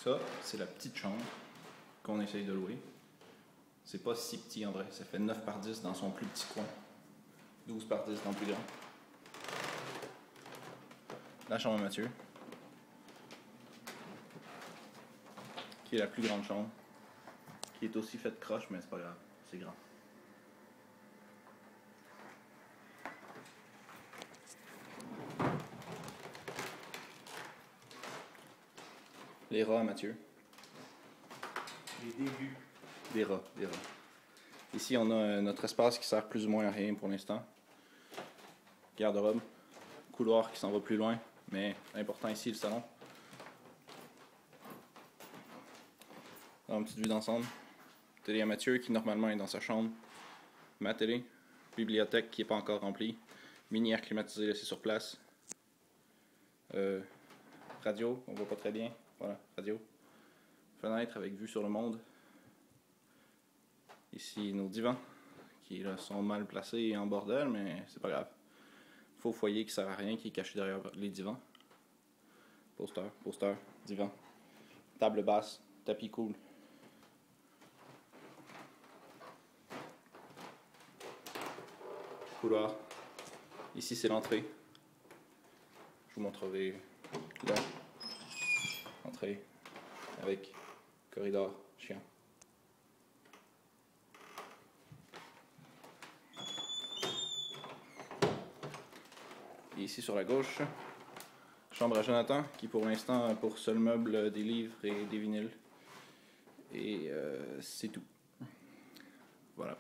Ça, c'est la petite chambre qu'on essaye de louer. C'est pas si petit en vrai, ça fait 9 par 10 dans son plus petit coin. 12 par 10 dans le plus grand. La chambre à Mathieu, qui est la plus grande chambre, qui est aussi faite croche, mais c'est pas grave, c'est grand. Les rats à Mathieu. Les débuts. Des rats, des rats. Ici, on a notre espace qui sert plus ou moins à rien pour l'instant. Garde-robe. Couloir qui s'en va plus loin, mais important ici, le salon. Dans une petite vue d'ensemble. Télé à Mathieu qui normalement est dans sa chambre. Ma télé. Bibliothèque qui n'est pas encore remplie. Mini air climatisé laissé sur place. Radio, on voit pas très bien. Voilà, radio. Fenêtre avec vue sur le monde. Ici nos divans qui là, sont mal placés et en bordel, mais c'est pas grave. Faux foyer qui sert à rien, qui est caché derrière les divans. Poster, divan. Table basse, tapis cool. Couloir. Ici c'est l'entrée. Je vous montrerai là. Entrée avec corridor chiant. Et ici sur la gauche, chambre à Jonathan, qui pour l'instant a pour seul meuble des livres et des vinyles. Et c'est tout. Voilà.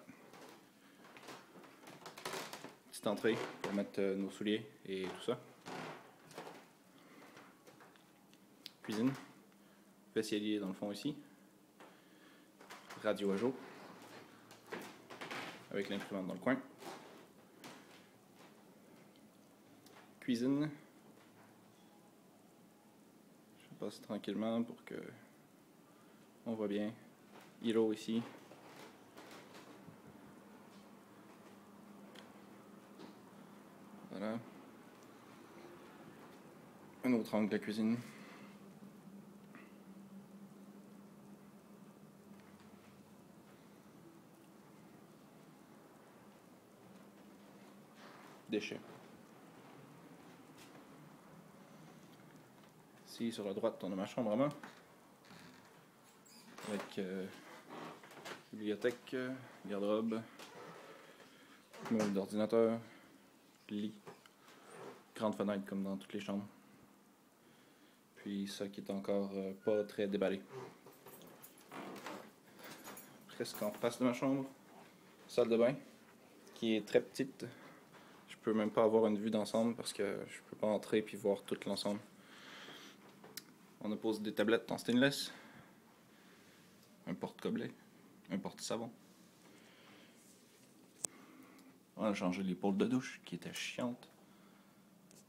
Petite entrée pour mettre nos souliers et tout ça. Cuisine. Vaisselier dans le fond ici. Radio à jour. Avec l'imprimante dans le coin. Cuisine. Je passe tranquillement pour que on voit bien. Îlot ici. Voilà. Un autre angle de la cuisine. Déchets. Ici, sur la droite, on a ma chambre à main. Avec bibliothèque, garde-robe, meuble d'ordinateur, lit, grande fenêtre comme dans toutes les chambres. Puis ça qui est encore pas très déballé. Presque en face de ma chambre, salle de bain, qui est très petite. Je peux même pas avoir une vue d'ensemble parce que je peux pas entrer puis voir tout l'ensemble. On a posé des tablettes en stainless, un porte-gobelet, un porte-savon. On a changé l'épaule de douche qui était chiante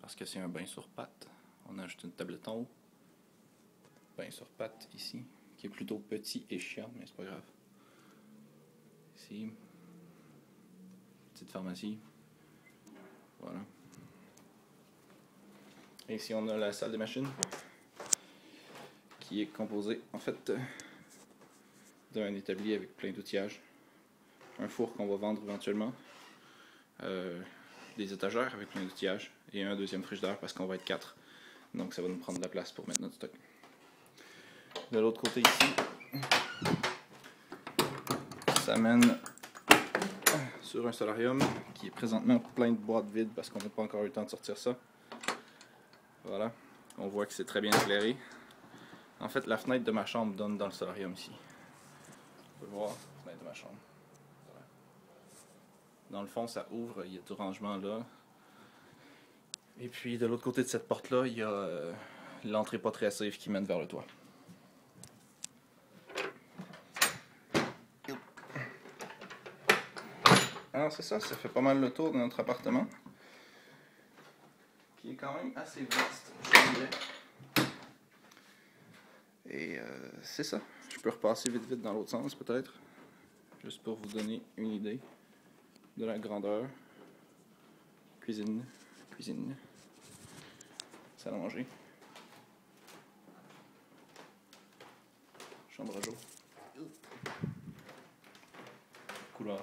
parce que c'est un bain sur pattes. On a ajouté une tablette en haut. Bain sur pattes ici, qui est plutôt petit et chiant, mais c'est pas grave. Ici, petite pharmacie. Voilà. Et ici on a la salle des machines qui est composée en fait d'un établi avec plein d'outillages, un four qu'on va vendre éventuellement, des étagères avec plein d'outillages et un deuxième frigidaire parce qu'on va être 4, donc ça va nous prendre de la place pour mettre notre stock. De l'autre côté ici, ça mène sur un solarium qui est présentement plein de boîtes vides parce qu'on n'a pas encore eu le temps de sortir ça. Voilà, on voit que c'est très bien éclairé. En fait, la fenêtre de ma chambre donne dans le solarium ici. On peut voir la fenêtre de ma chambre. Voilà. Dans le fond, ça ouvre, il y a du rangement là. Et puis de l'autre côté de cette porte-là, il y a l'entrée pas très safe qui mène vers le toit. Alors c'est ça, ça fait pas mal le tour de notre appartement. Qui est quand même assez vaste, je dirais. Et c'est ça. Je peux repasser vite dans l'autre sens peut-être. Juste pour vous donner une idée de la grandeur. Cuisine. Salle à manger. chambre à jour. Couloir.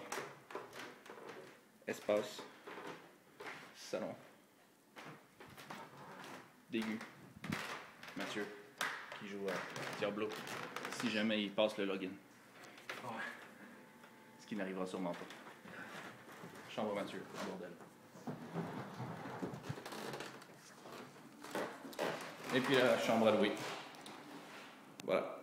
Espace. Salon. D'aigu. Mathieu, qui joue à Diablo, si jamais il passe le login. Ouais. Ce qui n'arrivera sûrement pas. Chambre à Mathieu, en bordel. Et puis la chambre à Louis. Voilà.